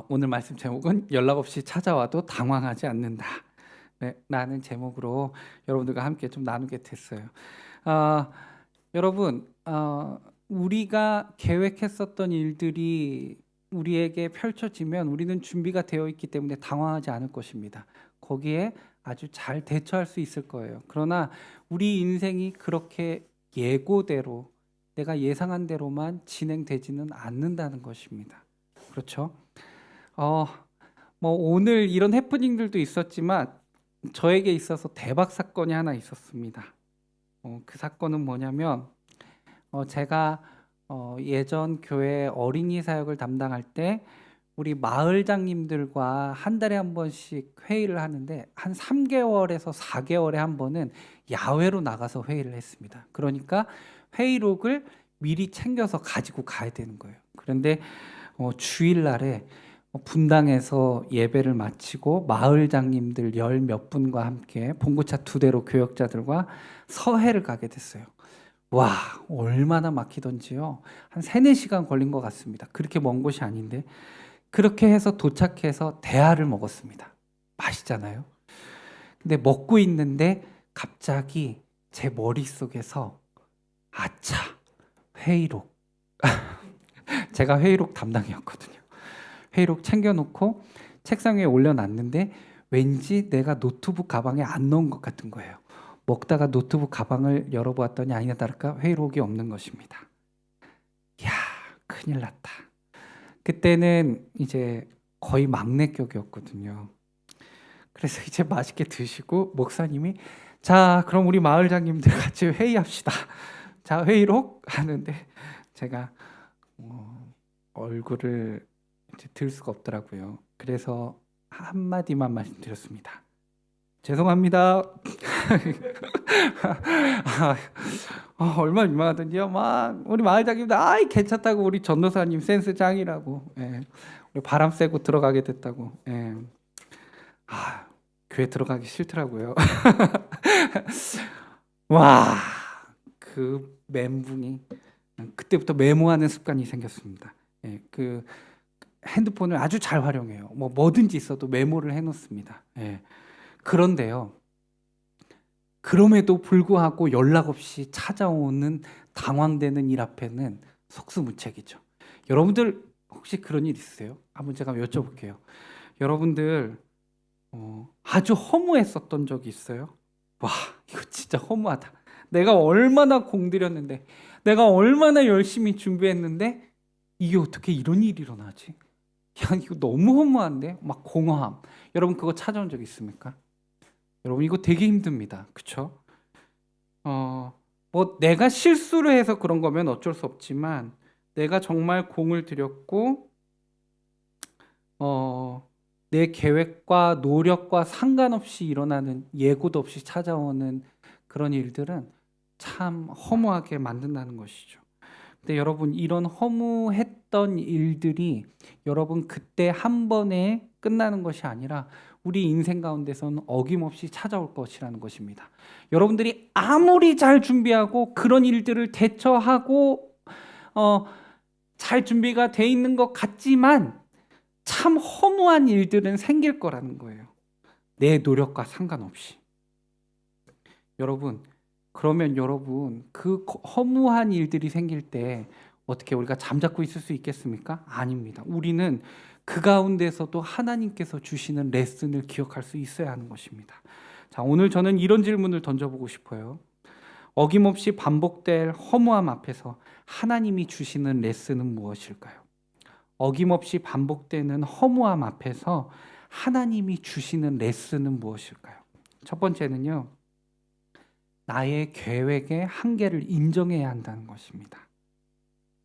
오늘 말씀 제목은 연락 없이 찾아와도 당황하지 않는다. 네, 라는 제목으로 여러분들과 함께 좀 나누게 됐어요. 아, 여러분, 우리가 계획했었던 일들이 우리에게 펼쳐지면 우리는 준비가 되어 있기 때문에 당황하지 않을 것입니다. 거기에 아주 잘 대처할 수 있을 거예요. 그러나 우리 인생이 그렇게 예고대로 내가 예상한 대로만 진행되지는 않는다는 것입니다. 그렇죠? 어, 뭐 오늘 이런 해프닝들도 있었지만 저에게 있어서 대박 사건이 하나 있었습니다. 그 사건은 뭐냐면 제가 예전 교회 어린이 사역을 담당할 때 우리 마을장님들과 한 달에 한 번씩 회의를 하는데 한 3개월에서 4개월에 한 번은 야외로 나가서 회의를 했습니다. 그러니까 회의록을 미리 챙겨서 가지고 가야 되는 거예요. 그런데 주일날에 분당에서 예배를 마치고 마을장님들 열 몇 분과 함께 봉고차 2대로 교역자들과 서해를 가게 됐어요. 와, 얼마나 막히던지요. 한 3-4시간 걸린 것 같습니다. 그렇게 먼 곳이 아닌데 그렇게 해서 도착해서 대하를 먹었습니다. 맛있잖아요. 근데 먹고 있는데 갑자기 제 머릿속에서 아차, 회의록. 제가 회의록 담당이었거든요. 회의록 챙겨놓고 책상 위에 올려놨는데 왠지 내가 노트북 가방에 안 넣은 것 같은 거예요. 먹다가 노트북 가방을 열어보았더니 아니나 다를까 회의록이 없는 것입니다. 이야, 큰일 났다. 그때는 이제 거의 막내격이었거든요. 그래서 이제 맛있게 드시고 목사님이 자, 그럼 우리 마을장님들 같이 회의합시다. 자, 회의록 하는데 제가 얼굴을 이제 들 수가 없더라고요. 그래서 한마디만 말씀드렸습니다. 죄송합니다. 얼마나 유명하던지요. 막 우리 마을장님들 아이 괜찮다고 우리 전도사님 센스 짱이라고. 예. 우리 바람 쐬고 들어가게 됐다고. 예. 교회 들어가기 싫더라고요. 와, 그 멘붕이 그때부터 메모하는 습관이 생겼습니다. 예, 그 핸드폰을 아주 잘 활용해요. 뭐든지 있어도 메모를 해놓습니다. 예. 그런데요, 그럼에도 불구하고 연락 없이 찾아오는 당황되는 일 앞에는 속수무책이죠. 여러분들 혹시 그런 일 있으세요? 한번 제가 여쭤볼게요. 여러분들 아주 허무했었던 적이 있어요? 와, 이거 진짜 허무하다. 내가 얼마나 공들였는데, 내가 얼마나 열심히 준비했는데 이게 어떻게 이런 일이 일어나지? 야, 이거 너무 허무한데? 막 공허함. 여러분 그거 찾아온 적 있습니까? 여러분 이거 되게 힘듭니다. 그쵸? 뭐 내가 실수를 해서 그런 거면 어쩔 수 없지만 내가 정말 공을 들였고 내 계획과 노력과 상관없이 일어나는 예고도 없이 찾아오는 그런 일들은 참 허무하게 만든다는 것이죠. 근데 여러분 이런 허무했던 일들이 여러분 그때 한 번에 끝나는 것이 아니라 우리 인생 가운데서는 어김없이 찾아올 것이라는 것입니다. 여러분들이 아무리 잘 준비하고 그런 일들을 대처하고 잘 준비가 돼 있는 것 같지만 참 허무한 일들은 생길 거라는 거예요. 내 노력과 상관없이. 여러분, 그러면 여러분 그 허무한 일들이 생길 때 어떻게 우리가 잠자코 있을 수 있겠습니까? 아닙니다. 우리는 그 가운데서도 하나님께서 주시는 레슨을 기억할 수 있어야 하는 것입니다. 자, 오늘 저는 이런 질문을 던져보고 싶어요. 어김없이 반복될 허무함 앞에서 하나님이 주시는 레슨은 무엇일까요? 어김없이 반복되는 허무함 앞에서 하나님이 주시는 레슨은 무엇일까요? 첫 번째는요, 나의 계획의 한계를 인정해야 한다는 것입니다.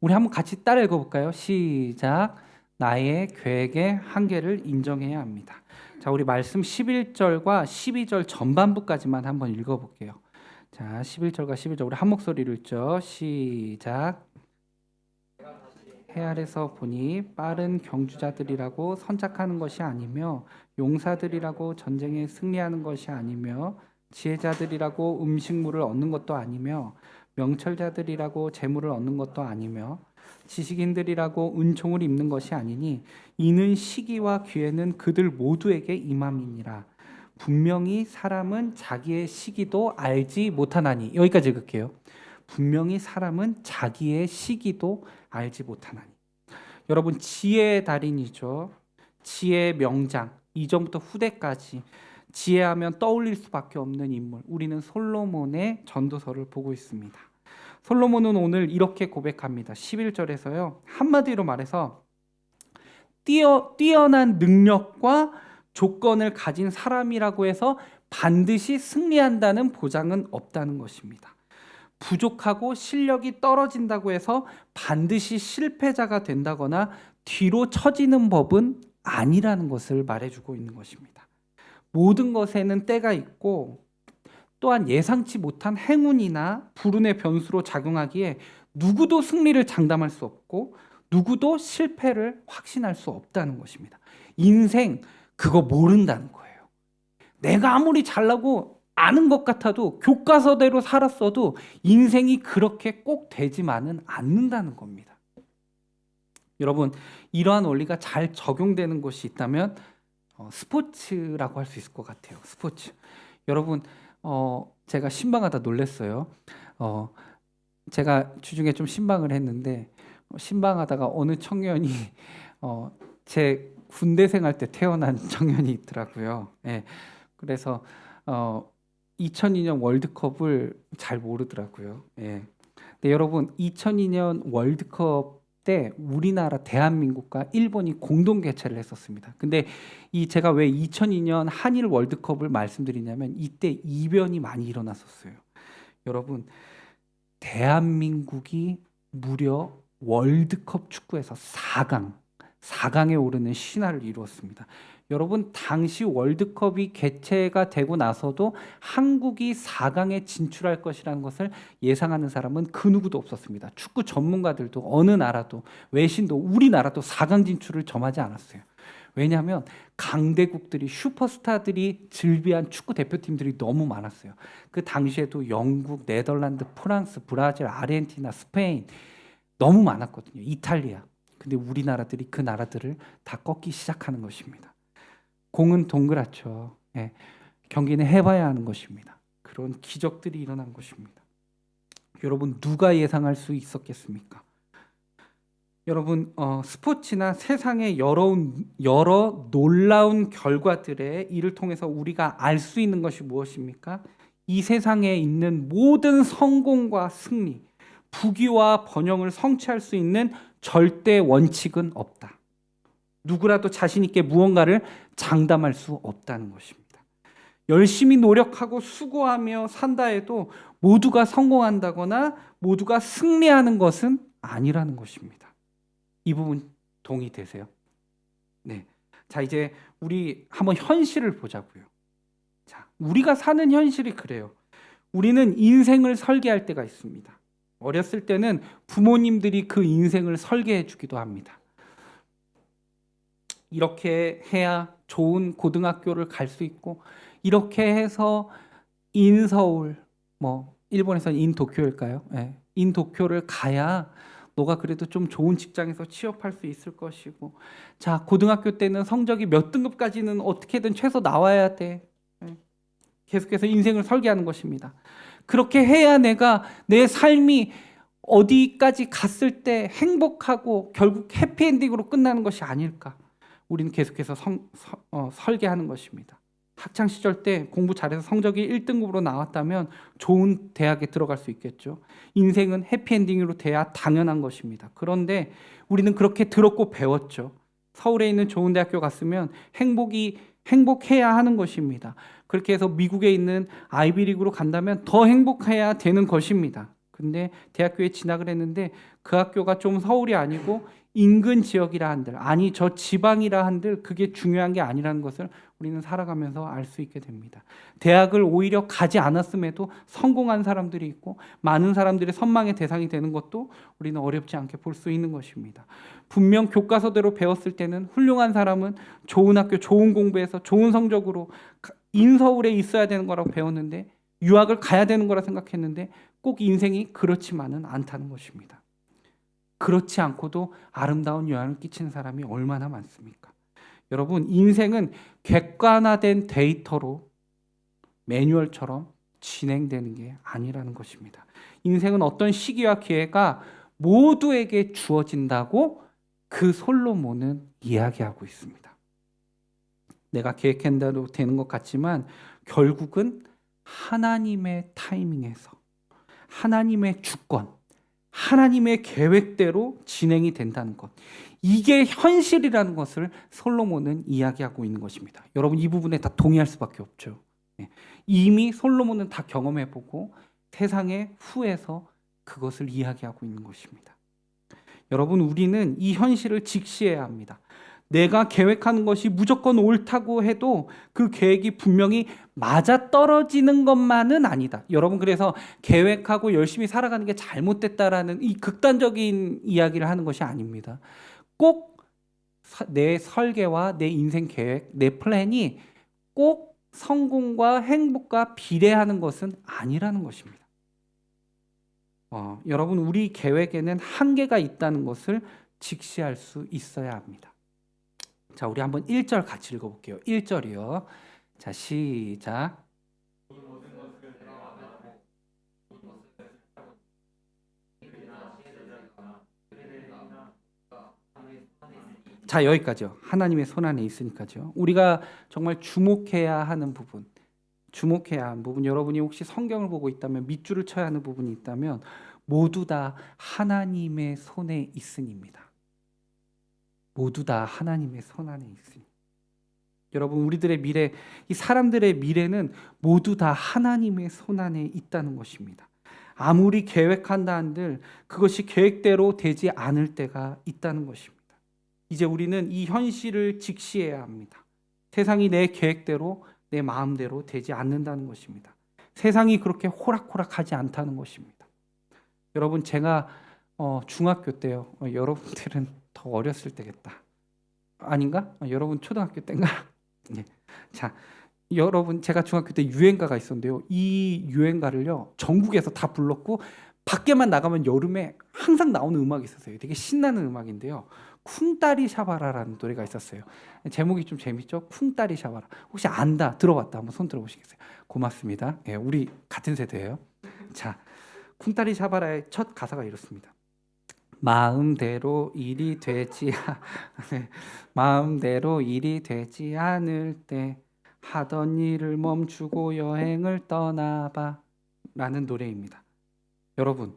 우리 한번 같이 따라 읽어볼까요? 시작. 나의 계획의 한계를 인정해야 합니다. 자, 우리 말씀 11절과 12절 전반부까지만 한번 읽어볼게요. 자, 11절과 12절 우리 한 목소리로 읽죠. 시작. 해 아래서 보니 빠른 경주자들이라고 선착하는 것이 아니며 용사들이라고 전쟁에 승리하는 것이 아니며 지혜자들이라고 음식물을 얻는 것도 아니며 명철자들이라고 재물을 얻는 것도 아니며 지식인들이라고 은총을 입는 것이 아니니 이는 시기와 기회는 그들 모두에게 임함이니라. 분명히 사람은 자기의 시기도 알지 못하나니. 여기까지 읽을게요. 분명히 사람은 자기의 시기도 알지 못하나니. 여러분, 지혜의 달인이죠. 지혜의 명장, 이전부터 후대까지 지혜하면 떠올릴 수밖에 없는 인물, 우리는 솔로몬의 전도서를 보고 있습니다. 솔로몬은 오늘 이렇게 고백합니다. 11절에서요. 한마디로 말해서 뛰어난 능력과 조건을 가진 사람이라고 해서 반드시 승리한다는 보장은 없다는 것입니다. 부족하고 실력이 떨어진다고 해서 반드시 실패자가 된다거나 뒤로 처지는 법은 아니라는 것을 말해주고 있는 것입니다. 모든 것에는 때가 있고 또한 예상치 못한 행운이나 불운의 변수로 작용하기에 누구도 승리를 장담할 수 없고 누구도 실패를 확신할 수 없다는 것입니다. 인생 그거 모른다는 거예요. 내가 아무리 잘나고 아는 것 같아도 교과서대로 살았어도 인생이 그렇게 꼭 되지만은 않는다는 겁니다. 여러분, 이러한 원리가 잘 적용되는 곳이 있다면 스포츠라고 할 수 있을 것 같아요. 스포츠. 여러분, 제가 신방하다 놀랐어요. 제가 주중에 좀 신방을 했는데 신방하다가 어느 청년이 제 군대 생활 때 태어난 청년이 있더라고요. 예. 그래서 2002년 월드컵을 잘 모르더라고요. 예. 근데 여러분, 2002년 월드컵 때 우리나라 대한민국과 일본이 공동 개최를 했었습니다. 근데 제가 왜 2002년 한일 월드컵을 말씀드리냐면 이때 이변이 많이 일어났었어요. 여러분, 대한민국이 무려 월드컵 축구에서 4강에 오르는 신화를 이루었습니다. 여러분, 당시 월드컵이 개최가 되고 나서도 한국이 4강에 진출할 것이라는 것을 예상하는 사람은 그 누구도 없었습니다. 축구 전문가들도 어느 나라도 외신도 우리나라도 4강 진출을 점하지 않았어요. 왜냐하면 강대국들이 슈퍼스타들이 즐비한 축구 대표팀들이 너무 많았어요. 그 당시에도 영국, 네덜란드, 프랑스, 브라질, 아르헨티나, 스페인 너무 많았거든요. 이탈리아. 근데 우리나라들이 그 나라들을 다 꺾기 시작하는 것입니다. 공은 동그랗죠. 예. 경기는 해봐야 하는 것입니다. 그런 기적들이 일어난 것입니다. 여러분, 누가 예상할 수 있었겠습니까? 여러분, 스포츠나 세상의 여러 놀라운 결과들의 이를 통해서 우리가 알 수 있는 것이 무엇입니까? 이 세상에 있는 모든 성공과 승리, 부귀와 번영을 성취할 수 있는 절대 원칙은 없다. 누구라도 자신 있게 무언가를 장담할 수 없다는 것입니다. 열심히 노력하고 수고하며 산다 해도 모두가 성공한다거나 모두가 승리하는 것은 아니라는 것입니다. 이 부분 동의되세요? 네. 자, 이제 우리 한번 현실을 보자고요. 자, 우리가 사는 현실이 그래요. 우리는 인생을 설계할 때가 있습니다. 어렸을 때는 부모님들이 그 인생을 설계해 주기도 합니다. 이렇게 해야 좋은 고등학교를 갈 수 있고 이렇게 해서 인서울, 일본에서는 인도쿄일까요? 네. 인도쿄를 가야 너가 그래도 좀 좋은 직장에서 취업할 수 있을 것이고, 자, 고등학교 때는 성적이 몇 등급까지는 어떻게든 최소 나와야 돼. 네. 계속해서 인생을 설계하는 것입니다. 그렇게 해야 내가 내 삶이 어디까지 갔을 때 행복하고 결국 해피엔딩으로 끝나는 것이 아닐까. 우리는 계속해서 설계하는 것입니다. 학창시절 때 공부 잘해서 성적이 1등급으로 나왔다면 좋은 대학에 들어갈 수 있겠죠. 인생은 해피엔딩으로 돼야 당연한 것입니다. 그런데 우리는 그렇게 들었고 배웠죠. 서울에 있는 좋은 대학교 갔으면 행복해야 하는 것입니다. 그렇게 해서 미국에 있는 아이비리그로 간다면 더 행복해야 되는 것입니다. 근데 대학교에 진학을 했는데 그 학교가 좀 서울이 아니고 인근 지역이라 한들, 아니 저 지방이라 한들 그게 중요한 게 아니라는 것을 우리는 살아가면서 알 수 있게 됩니다. 대학을 오히려 가지 않았음에도 성공한 사람들이 있고 많은 사람들의 선망의 대상이 되는 것도 우리는 어렵지 않게 볼 수 있는 것입니다. 분명 교과서대로 배웠을 때는 훌륭한 사람은 좋은 학교, 좋은 공부해서 좋은 성적으로 인서울에 있어야 되는 거라고 배웠는데 유학을 가야 되는 거라 생각했는데 꼭 인생이 그렇지만은 않다는 것입니다. 그렇지 않고도 아름다운 영향을 끼치는 사람이 얼마나 많습니까? 여러분, 인생은 객관화된 데이터로 매뉴얼처럼 진행되는 게 아니라는 것입니다. 인생은 어떤 시기와 기회가 모두에게 주어진다고 그 솔로몬은 이야기하고 있습니다. 내가 계획한 대로 되는 것 같지만 결국은 하나님의 타이밍에서 하나님의 주권, 하나님의 계획대로 진행이 된다는 것, 이게 현실이라는 것을 솔로몬은 이야기하고 있는 것입니다. 여러분, 이 부분에 다 동의할 수밖에 없죠. 이미 솔로몬은 다 경험해보고 세상의 후에서 그것을 이야기하고 있는 것입니다. 여러분, 우리는 이 현실을 직시해야 합니다. 내가 계획하는 것이 무조건 옳다고 해도 그 계획이 분명히 맞아떨어지는 것만은 아니다. 여러분, 그래서 계획하고 열심히 살아가는 게 잘못됐다라는 이 극단적인 이야기를 하는 것이 아닙니다. 꼭 내 설계와 내 인생 계획, 내 플랜이 꼭 성공과 행복과 비례하는 것은 아니라는 것입니다. 여러분, 우리 계획에는 한계가 있다는 것을 직시할 수 있어야 합니다. 자, 우리 한번 1절 같이 읽어볼게요. 1절이요. 자, 시작. 자, 여기까지요. 하나님의 손안에 있으니까죠. 우리가 정말 주목해야 하는 부분, 여러분이 혹시 성경을 보고 있다면, 밑줄을 쳐야 하는 부분이 있다면 모두 다 하나님의 손에 있으니입니다. 모두 다 하나님의 손 안에 있으니. 여러분, 우리들의 미래, 이 사람들의 미래는 모두 다 하나님의 손 안에 있다는 것입니다. 아무리 계획한다 한들 그것이 계획대로 되지 않을 때가 있다는 것입니다. 이제 우리는 이 현실을 직시해야 합니다. 세상이 내 계획대로, 내 마음대로 되지 않는다는 것입니다. 세상이 그렇게 호락호락하지 않다는 것입니다. 여러분, 제가 중학교 때요. 여러분들은 더 어렸을 때겠다. 아닌가? 여러분 초등학교 때인가? 네. 자, 여러분, 제가 중학교 때 유행가가 있었는데요. 이 유행가를요, 전국에서 다 불렀고 밖에만 나가면 여름에 항상 나오는 음악이 있었어요. 되게 신나는 음악인데요. 쿵따리 샤바라라는 노래가 있었어요. 제목이 좀 재밌죠? 쿵따리 샤바라. 혹시 안다, 들어봤다 한번 손 들어보시겠어요? 고맙습니다. 예, 우리 같은 세대예요. 자, 쿵따리 샤바라의 첫 가사가 이렇습니다. 마음대로 일이 되지 마음대로 일이 되지 않을 때 하던 일을 멈추고 여행을 떠나봐 라는 노래입니다. 여러분,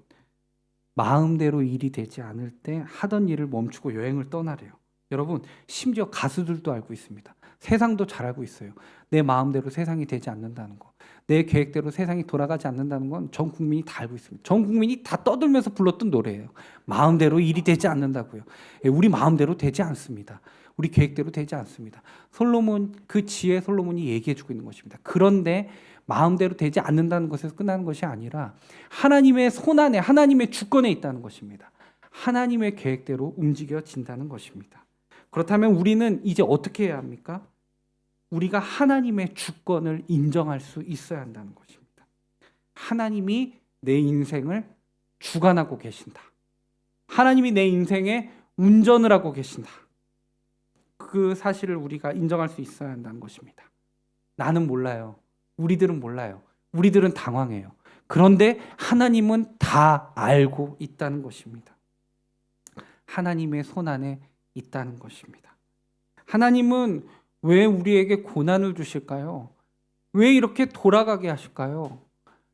마음대로 일이 되지 않을 때 하던 일을 멈추고 여행을 떠나래요. 여러분, 심지어 가수들도 알고 있습니다. 세상도 잘 알고 있어요. 내 마음대로 세상이 되지 않는다는 거, 내 계획대로 세상이 돌아가지 않는다는 건 전 국민이 다 알고 있습니다. 전 국민이 다 떠들면서 불렀던 노래예요. 마음대로 일이 되지 않는다고요. 우리 마음대로 되지 않습니다. 우리 계획대로 되지 않습니다. 솔로몬, 그 지혜 솔로몬이 얘기해주고 있는 것입니다. 그런데 마음대로 되지 않는다는 것에서 끝나는 것이 아니라 하나님의 손안에, 하나님의 주권에 있다는 것입니다. 하나님의 계획대로 움직여진다는 것입니다. 그렇다면 우리는 이제 어떻게 해야 합니까? 우리가 하나님의 주권을 인정할 수 있어야 한다는 것입니다. 하나님이 내 인생을 주관하고 계신다. 하나님이 내 인생에 운전을 하고 계신다. 그 사실을 우리가 인정할 수 있어야 한다는 것입니다. 나는 몰라요. 우리들은 몰라요. 우리들은 당황해요. 그런데 하나님은 다 알고 있다는 것입니다. 하나님의 손안에 있다는 것입니다. 하나님은 왜 우리에게 고난을 주실까요? 왜 이렇게 돌아가게 하실까요?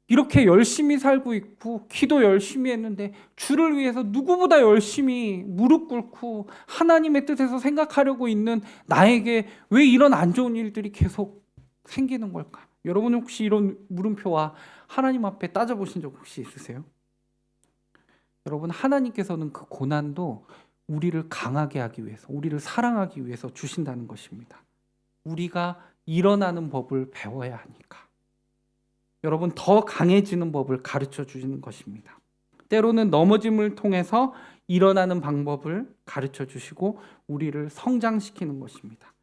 이렇게 열심히 살고 있고 기도 열심히 했는데 주를 위해서 누구보다 열심히 무릎 꿇고 하나님의 뜻에서 생각하려고 있는 나에게 왜 이런 안 좋은 일들이 계속 생기는 걸까? 여러분, 혹시 이런 물음표와 하나님 앞에 따져보신 적 혹시 있으세요? 여러분, 하나님께서는 그 고난도 우리를 강하게 하기 위해서, 우리를 사랑하기 위해서 주신다는 것입니다. 우리가 일어나는 법을 배워야 하니까. 여러분, 더 강해지는 법을 가르쳐 주시는 것입니다. 때로는 넘어짐을 통해서 일어나는 방법을 가르쳐 주시고 우리를 성장시키는 것입니다.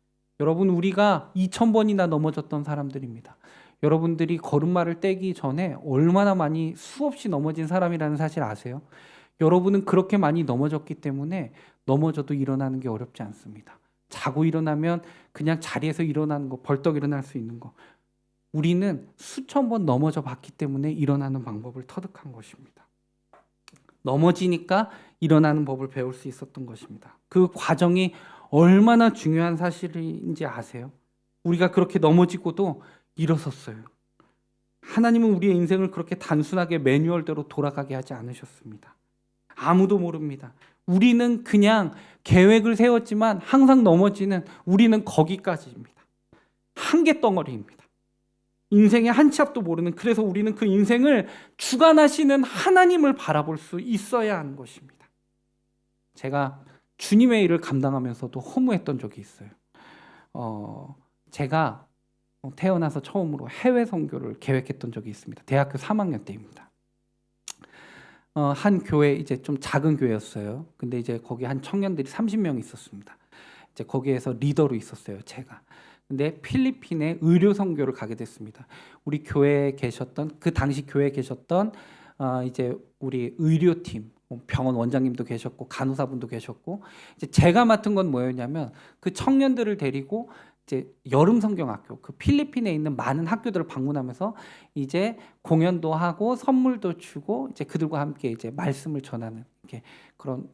여러분, 우리가 2000번이나 넘어졌던 사람들입니다. 여러분들이 걸음마를 떼기 전에 얼마나 많이 수없이 넘어진 사람이라는 사실 아세요? 여러분은 그렇게 많이 넘어졌기 때문에 넘어져도 일어나는 게 어렵지 않습니다. 자고 일어나면 그냥 자리에서 일어나는 거, 벌떡 일어날 수 있는 거. 우리는 수천 번 넘어져 봤기 때문에 일어나는 방법을 터득한 것입니다. 넘어지니까 일어나는 법을 배울 수 있었던 것입니다. 그 과정이 얼마나 중요한 사실인지 아세요? 우리가 그렇게 넘어지고도 일어섰어요. 하나님은 우리의 인생을 그렇게 단순하게 매뉴얼대로 돌아가게 하지 않으셨습니다. 아무도 모릅니다. 우리는 그냥 계획을 세웠지만 항상 넘어지는 우리는 거기까지입니다. 한계덩어리입니다. 인생의 한 치 앞도 모르는, 그래서 우리는 그 인생을 주관하시는 하나님을 바라볼 수 있어야 하는 것입니다. 제가 주님의 일을 감당하면서도 허무했던 적이 있어요. 제가 태어나서 처음으로 해외 선교를 계획했던 적이 있습니다. 대학교 3학년 때입니다. 한 교회, 이제 좀 작은 교회였어요. 근데 이제 거기 한 청년들이 30명 있었습니다. 이제 거기에서 리더로 있었어요, 제가. 근데 필리핀에 의료 선교를 가게 됐습니다. 우리 교회에 계셨던, 그 당시 교회에 계셨던 이제 우리 의료팀, 병원 원장님도 계셨고 간호사분도 계셨고, 이제 제가 맡은 건 뭐였냐면 그 청년들을 데리고 이제 여름 성경학교, 그 필리핀에 있는 많은 학교들을 방문하면서 이제 공연도 하고 선물도 주고 이제 그들과 함께 이제 말씀을 전하는 이렇게 그런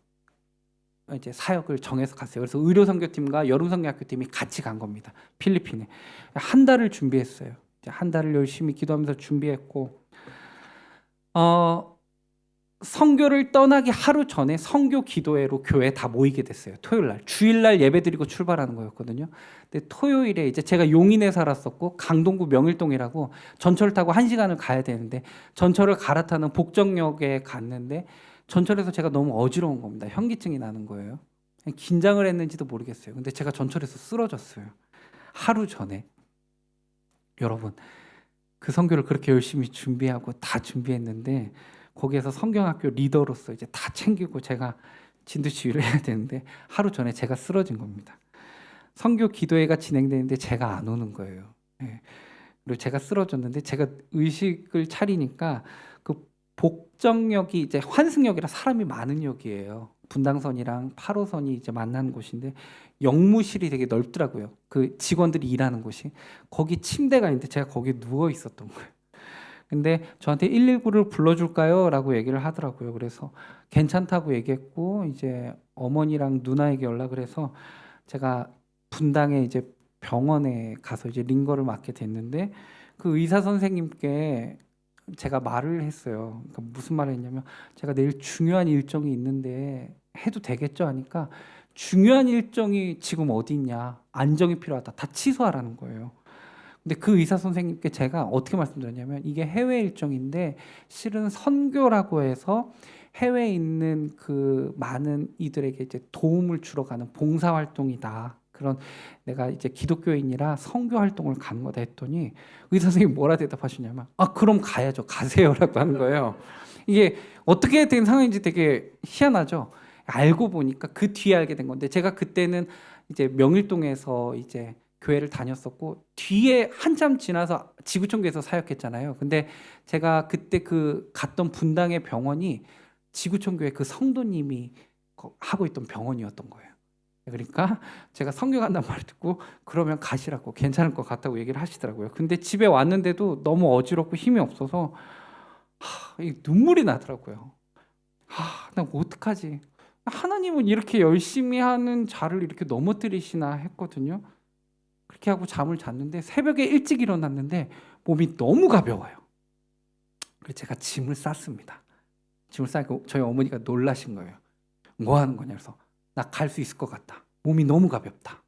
이제 사역을 정해서 갔어요. 그래서 의료 선교팀과 여름 선교학교팀이 같이 간 겁니다. 필리핀에 한 달을 준비했어요. 이제 한 달을 열심히 기도하면서 준비했고, 선교를 떠나기 하루 전에 선교 기도회로 교회에 다 모이게 됐어요. 토요일 날, 주일 날 예배드리고 출발하는 거였거든요. 근데 토요일에 이제 제가 용인에 살았었고 강동구 명일동이라고 전철을 타고 1시간을 가야 되는데 전철을 갈아타는 복정역에 갔는데 전철에서 제가 너무 어지러운 겁니다. 현기증이 나는 거예요. 긴장을 했는지도 모르겠어요. 근데 제가 전철에서 쓰러졌어요. 하루 전에. 여러분, 그 선교를 그렇게 열심히 준비하고 다 준비했는데 거기에서 성경학교 리더로서 이제 다 챙기고 제가 진두지휘를 해야 되는데 하루 전에 제가 쓰러진 겁니다. 선교 기도회가 진행되는데 제가 안 오는 거예요. 그리고 제가 쓰러졌는데 제가 의식을 차리니까 그 복정역이 이제 환승역이라 사람이 많은 역이에요. 분당선이랑 8호선이 이제 만나는 곳인데 역무실이 되게 넓더라고요. 그 직원들이 일하는 곳이. 거기 침대가 있는데 제가 거기 누워 있었던 거예요. 근데 저한테 119를 불러줄까요? 라고 얘기를 하더라고요. 그래서 괜찮다고 얘기했고 이제 어머니랑 누나에게 연락을 해서 제가 분당에 이제 병원에 가서 이제 링거를 맞게 됐는데 그 의사 선생님께 제가 말을 했어요. 그러니까 무슨 말을 했냐면 제가 내일 중요한 일정이 있는데 해도 되겠죠? 하니까 중요한 일정이 지금 어디 있냐? 안정이 필요하다. 다 취소하라는 거예요. 근데 그 의사 선생님께 제가 어떻게 말씀드렸냐면 이게 해외 일정인데 실은 선교라고 해서 해외에 있는 그 많은 이들에게 이제 도움을 주러 가는 봉사 활동이다. 그런 내가 이제 기독교인이라 선교 활동을 가는 거다 했더니 의사 선생님이 뭐라 대답하시냐면 그럼 가야죠. 가세요라고 하는 거예요. 이게 어떻게 된 상황인지 되게 희한하죠. 알고 보니까 그 뒤에 알게 된 건데 제가 그때는 이제 명일동에서 이제 교회를 다녔었고 뒤에 한참 지나서 지구촌교에서 사역했잖아요. 근데 제가 그때 그 갔던 분당의 병원이 지구촌교회 그 성도님이 하고 있던 병원이었던 거예요. 그러니까 제가 선교 간다는 말을 듣고 그러면 가시라고 괜찮을 것 같다고 얘기를 하시더라고요. 근데 집에 왔는데도 너무 어지럽고 힘이 없어서 눈물이 나더라고요. 나 어떡하지? 하나님은 이렇게 열심히 하는 자를 이렇게 넘어뜨리시나 했거든요. 그렇게 하고 잠을 잤는데 새벽에 일찍 일어났는데 몸이 너무 가벼워요. 그래서 제가 짐을 쌌습니다. 짐을 싸고 저희 어머니가 놀라신 거예요. 뭐 하는 거냐 그래서 나 갈 수 있을 것 같다. 몸이 너무 가볍다.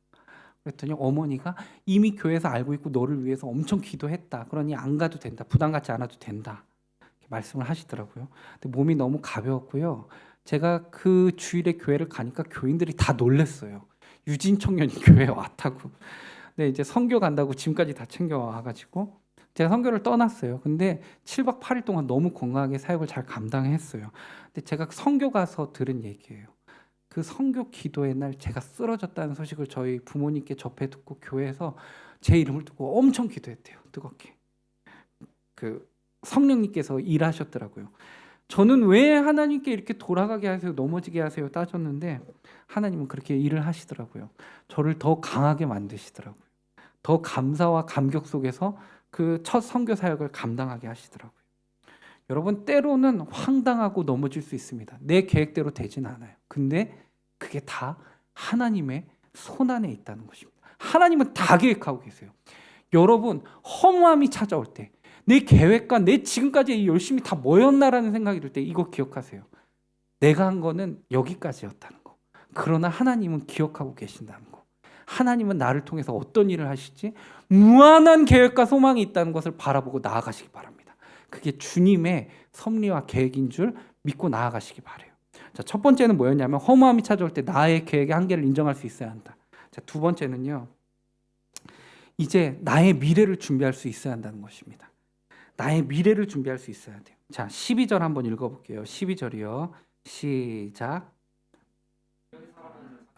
그랬더니 어머니가 이미 교회에서 알고 있고 너를 위해서 엄청 기도했다. 그러니 안 가도 된다. 부담 갖지 않아도 된다. 이렇게 말씀을 하시더라고요. 근데 몸이 너무 가벼웠고요. 제가 그 주일에 교회를 가니까 교인들이 다 놀랐어요. 유진 청년이 교회에 왔다고. 근데 이제 선교 간다고 짐까지 다 챙겨와가지고 제가 선교를 떠났어요. 근데 7박 8일 동안 너무 건강하게 사역을 잘 감당했어요. 근데 제가 선교 가서 들은 얘기예요. 그 선교 기도의 날 제가 쓰러졌다는 소식을 저희 부모님께 접해 듣고 교회에서 제 이름을 듣고 엄청 기도했대요. 뜨겁게. 그 성령님께서 일하셨더라고요. 저는 왜 하나님께 이렇게 돌아가게 하세요, 넘어지게 하세요 따졌는데 하나님은 그렇게 일을 하시더라고요. 저를 더 강하게 만드시더라고요. 더 감사와 감격 속에서 그 첫 선교 사역을 감당하게 하시더라고요. 여러분, 때로는 황당하고 넘어질 수 있습니다. 내 계획대로 되진 않아요. 근데 그게 다 하나님의 손안에 있다는 것입니다. 하나님은 다 계획하고 계세요. 여러분, 허무함이 찾아올 때, 내 계획과 내 지금까지 열심히 다 뭐였나라는 생각이 들 때 이거 기억하세요. 내가 한 거는 여기까지였다는 거. 그러나 하나님은 기억하고 계신다는 거. 하나님은 나를 통해서 어떤 일을 하실지 무한한 계획과 소망이 있다는 것을 바라보고 나아가시기 바랍니다. 그게 주님의 섭리와 계획인 줄 믿고 나아가시기 바라요. 자, 첫 번째는 뭐였냐면 허무함이 찾아올 때 나의 계획의 한계를 인정할 수 있어야 한다. 자, 두 번째는요. 이제 나의 미래를 준비할 수 있어야 한다는 것입니다. 나의 미래를 준비할 수 있어야 돼요. 자, 12절 한번 읽어볼게요. 12절이요. 시작.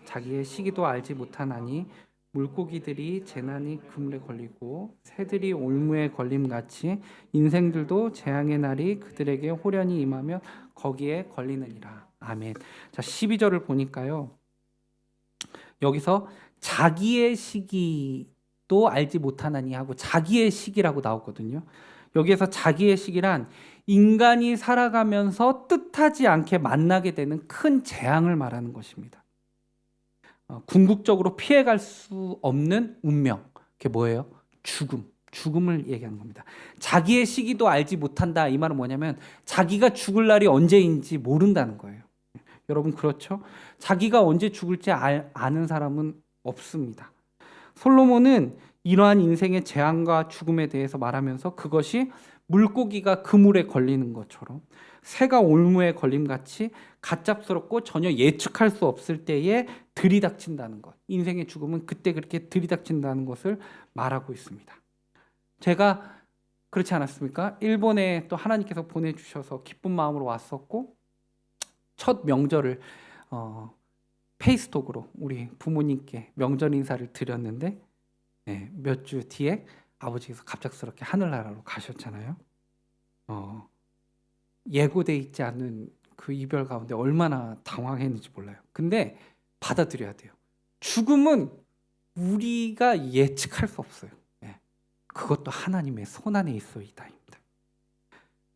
자기의 시기도 알지 못하나니 물고기들이 재난이 그물에 걸리고 새들이 올무에 걸림같이 인생들도 재앙의 날이 그들에게 호련히 임하며 거기에 걸리느니라. 아멘. 자, 12절을 보니까요. 여기서 자기의 시기도 알지 못하나니 하고 자기의 시기라고 나오거든요. 여기에서 자기의 시기란 인간이 살아가면서 뜻하지 않게 만나게 되는 큰 재앙을 말하는 것입니다. 궁극적으로 피해갈 수 없는 운명. 그게 뭐예요? 죽음을 얘기하는 겁니다. 자기의 시기도 알지 못한다. 이 말은 뭐냐면 자기가 죽을 날이 언제인지 모른다는 거예요. 여러분, 그렇죠? 자기가 언제 죽을지 아는 사람은 없습니다. 솔로몬은 이러한 인생의 재앙과 죽음에 대해서 말하면서 그것이 물고기가 그물에 걸리는 것처럼 새가 올무에 걸림같이 가짭스럽고 전혀 예측할 수 없을 때에 들이닥친다는 것. 인생의 죽음은 그때 그렇게 들이닥친다는 것을 말하고 있습니다. 제가 그렇지 않았습니까? 일본에 또 하나님께서 보내주셔서 기쁜 마음으로 왔었고 첫 명절을 페이스톡으로 우리 부모님께 명절 인사를 드렸는데 몇 주 뒤에 아버지께서 갑작스럽게 하늘나라로 가셨잖아요. 예고돼 있지 않은 그 이별 가운데 얼마나 당황했는지 몰라요. 근데 받아들여야 돼요. 죽음은 우리가 예측할 수 없어요. 그것도 하나님의 손안에 있어이다입니다.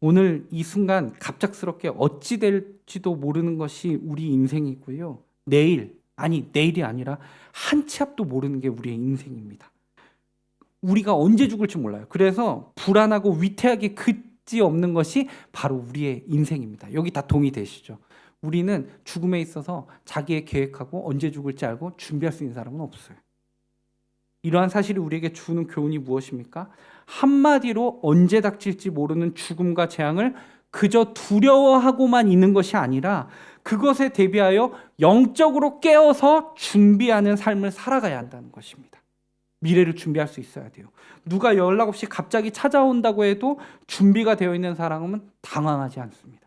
오늘 이 순간 갑작스럽게 어찌 될지도 모르는 것이 우리 인생이고요. 내일이 아니라 한 치 앞도 모르는 게 우리의 인생입니다. 우리가 언제 죽을지 몰라요. 그래서 불안하고 위태하게 그지없는 것이 바로 우리의 인생입니다. 여기 다 동의되시죠? 우리는 죽음에 있어서 자기의 계획하고 언제 죽을지 알고 준비할 수 있는 사람은 없어요. 이러한 사실이 우리에게 주는 교훈이 무엇입니까? 한마디로 언제 닥칠지 모르는 죽음과 재앙을 그저 두려워하고만 있는 것이 아니라 그것에 대비하여 영적으로 깨어서 준비하는 삶을 살아가야 한다는 것입니다. 미래를 준비할 수 있어야 돼요. 누가 연락 없이 갑자기 찾아온다고 해도 준비가 되어 있는 사람은 당황하지 않습니다.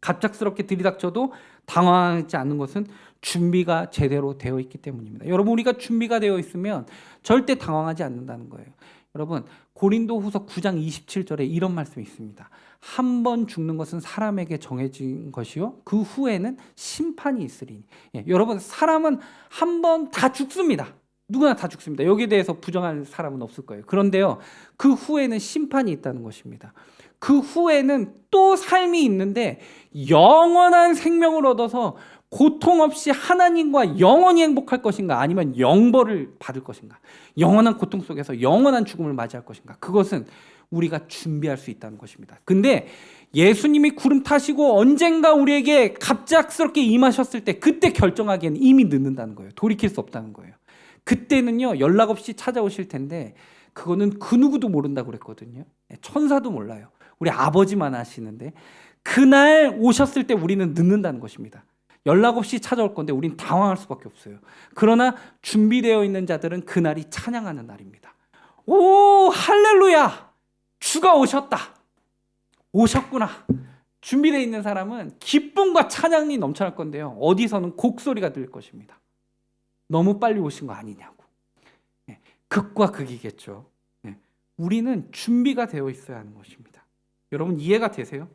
갑작스럽게 들이닥쳐도 당황하지 않는 것은 준비가 제대로 되어 있기 때문입니다. 여러분, 우리가 준비가 되어 있으면 절대 당황하지 않는다는 거예요. 여러분, 고린도후서 9장 27절에 이런 말씀이 있습니다. 한 번 죽는 것은 사람에게 정해진 것이요 그 후에는 심판이 있으리니. 여러분, 사람은 한 번 다 죽습니다. 누구나 다 죽습니다. 여기에 대해서 부정할 사람은 없을 거예요. 그런데요, 그 후에는 심판이 있다는 것입니다. 그 후에는 또 삶이 있는데 영원한 생명을 얻어서 고통 없이 하나님과 영원히 행복할 것인가, 아니면 영벌을 받을 것인가, 영원한 고통 속에서 영원한 죽음을 맞이할 것인가, 그것은 우리가 준비할 수 있다는 것입니다. 근데 예수님이 구름 타시고 언젠가 우리에게 갑작스럽게 임하셨을 때 그때 결정하기에는 이미 늦는다는 거예요. 돌이킬 수 없다는 거예요. 그때는요, 연락 없이 찾아오실 텐데 그거는 그 누구도 모른다고 그랬거든요. 천사도 몰라요. 우리 아버지만 아시는데 그날 오셨을 때 우리는 늦는다는 것입니다. 연락 없이 찾아올 건데 우린 당황할 수밖에 없어요. 그러나 준비되어 있는 자들은 그날이 찬양하는 날입니다. 오, 할렐루야! 주가 오셨다. 오셨구나. 준비되어 있는 사람은 기쁨과 찬양이 넘쳐날 건데요. 어디서는 곡소리가 들릴 것입니다. 너무 빨리 오신 거 아니냐고. 극과 극이겠죠. 우리는 준비가 되어 있어야 하는 것입니다. 여러분 이해가 되세요?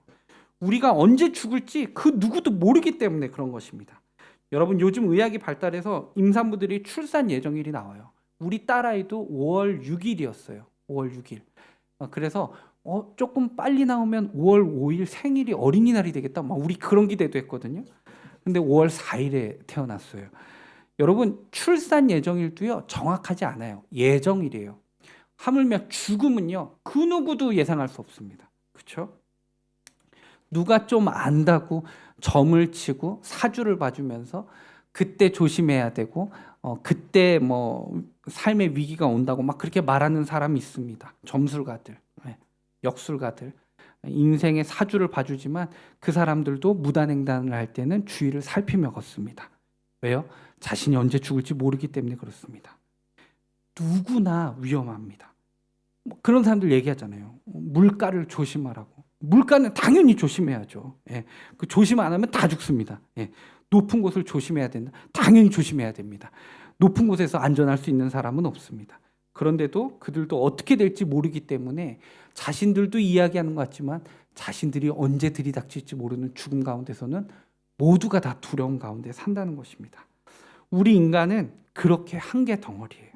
우리가 언제 죽을지 그 누구도 모르기 때문에 그런 것입니다. 여러분 요즘 의학이 발달해서 임산부들이 출산 예정일이 나와요. 우리 딸아이도 5월 6일이었어요. 5월 6일. 그래서 조금 빨리 나오면 5월 5일 생일이 어린이날이 되겠다. 막 우리 그런 기대도 했거든요. 근데 5월 4일에 태어났어요. 여러분 출산 예정일도요 정확하지 않아요. 예정일이에요. 하물며 죽음은요 그 누구도 예상할 수 없습니다. 그렇죠? 누가 좀 안다고 점을 치고 사주를 봐주면서 그때 조심해야 되고 그때 뭐 삶의 위기가 온다고 막 그렇게 말하는 사람이 있습니다. 점술가들, 역술가들 인생의 사주를 봐주지만 그 사람들도 무단횡단을 할 때는 주의를 살피며 걷습니다. 왜요? 자신이 언제 죽을지 모르기 때문에 그렇습니다. 누구나 위험합니다. 그런 사람들 얘기하잖아요. 물가를 조심하라고. 물가는 당연히 조심해야죠. 그 조심 안 하면 다 죽습니다. 높은 곳을 조심해야 된다. 당연히 조심해야 됩니다. 높은 곳에서 안전할 수 있는 사람은 없습니다. 그런데도 그들도 어떻게 될지 모르기 때문에 자신들도 이야기하는 것 같지만 자신들이 언제 들이닥칠지 모르는 죽음 가운데서는 모두가 다 두려움 가운데 산다는 것입니다. 우리 인간은 그렇게 한계 덩어리예요.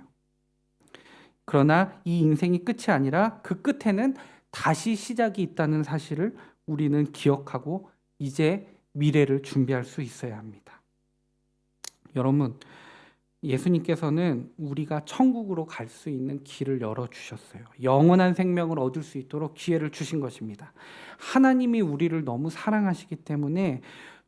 그러나 이 인생이 끝이 아니라 그 끝에는 다시 시작이 있다는 사실을 우리는 기억하고 이제 미래를 준비할 수 있어야 합니다. 여러분, 예수님께서는 우리가 천국으로 갈 수 있는 길을 열어주셨어요. 영원한 생명을 얻을 수 있도록 기회를 주신 것입니다. 하나님이 우리를 너무 사랑하시기 때문에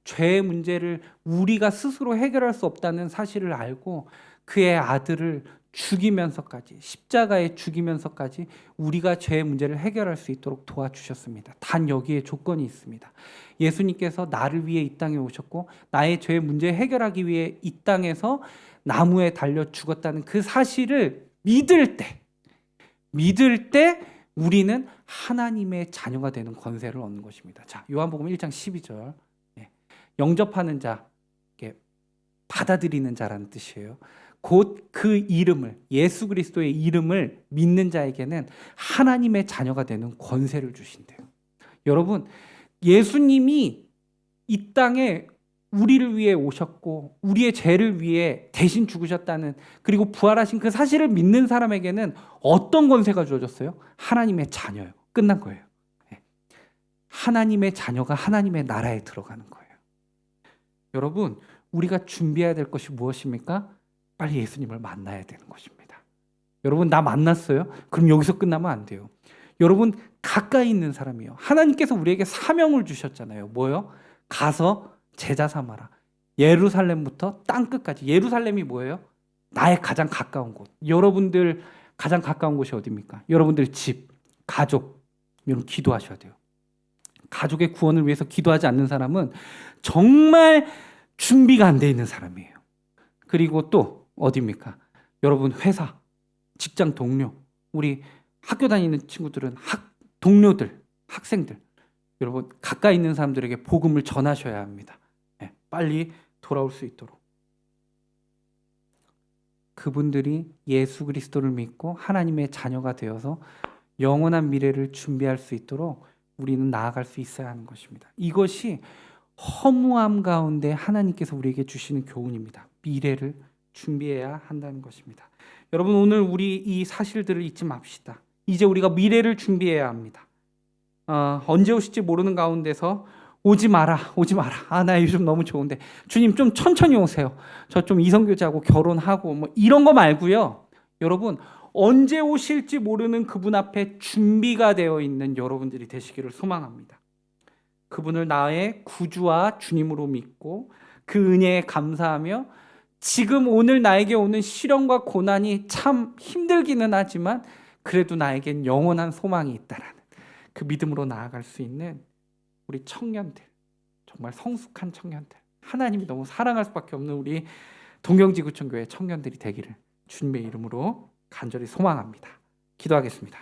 죄의 문제를 우리가 스스로 해결할 수 없다는 사실을 알고 그의 아들을 죽이면서까지 십자가에 죽이면서까지 우리가 죄의 문제를 해결할 수 있도록 도와주셨습니다. 단 여기에 조건이 있습니다. 예수님께서 나를 위해 이 땅에 오셨고 나의 죄의 문제 해결하기 위해 이 땅에서 나무에 달려 죽었다는 그 사실을 믿을 때 우리는 하나님의 자녀가 되는 권세를 얻는 것입니다. 자, 요한복음 1장 12절. 영접하는 자, 받아들이는 자라는 뜻이에요. 곧 그 이름을, 예수 그리스도의 이름을 믿는 자에게는 하나님의 자녀가 되는 권세를 주신대요. 여러분, 예수님이 이 땅에 우리를 위해 오셨고 우리의 죄를 위해 대신 죽으셨다는, 그리고 부활하신 그 사실을 믿는 사람에게는 어떤 권세가 주어졌어요? 하나님의 자녀요. 끝난 거예요. 하나님의 자녀가 하나님의 나라에 들어가는 거예요. 여러분, 우리가 준비해야 될 것이 무엇입니까? 빨리 예수님을 만나야 되는 것입니다. 여러분, 나 만났어요? 그럼 여기서 끝나면 안 돼요. 여러분, 가까이 있는 사람이요. 하나님께서 우리에게 사명을 주셨잖아요. 뭐요? 가서 제자 삼아라. 예루살렘부터 땅끝까지. 예루살렘이 뭐예요? 나의 가장 가까운 곳. 여러분들 가장 가까운 곳이 어디입니까? 여러분들 집, 가족. 여러분 기도하셔야 돼요. 가족의 구원을 위해서 기도하지 않는 사람은 정말 준비가 안 돼 있는 사람이에요. 그리고 또 어디입니까? 여러분 회사, 직장 동료, 우리 학교 다니는 친구들은 동료들, 학생들, 여러분 가까이 있는 사람들에게 복음을 전하셔야 합니다. 빨리 돌아올 수 있도록. 그분들이 예수 그리스도를 믿고 하나님의 자녀가 되어서 영원한 미래를 준비할 수 있도록 우리는 나아갈 수 있어야 하는 것입니다. 이것이 허무함 가운데 하나님께서 우리에게 주시는 교훈입니다. 미래를 준비해야 한다는 것입니다. 여러분, 오늘 우리 이 사실들을 잊지 맙시다. 이제 우리가 미래를 준비해야 합니다. 언제 오실지 모르는 가운데서 오지 마라. 나 요즘 너무 좋은데 주님 좀 천천히 오세요. 저 좀 이성교제하고 결혼하고 뭐 이런 거 말고요. 여러분, 언제 오실지 모르는 그분 앞에 준비가 되어 있는 여러분들이 되시기를 소망합니다. 그분을 나의 구주와 주님으로 믿고 그 은혜에 감사하며 지금 오늘 나에게 오는 시련과 고난이 참 힘들기는 하지만 그래도 나에겐 영원한 소망이 있다라는 그 믿음으로 나아갈 수 있는 우리 청년들, 정말 성숙한 청년들, 하나님이 너무 사랑할 수밖에 없는 우리 동경지구촌교회 청년들이 되기를 주님의 이름으로 간절히 소망합니다. 기도하겠습니다.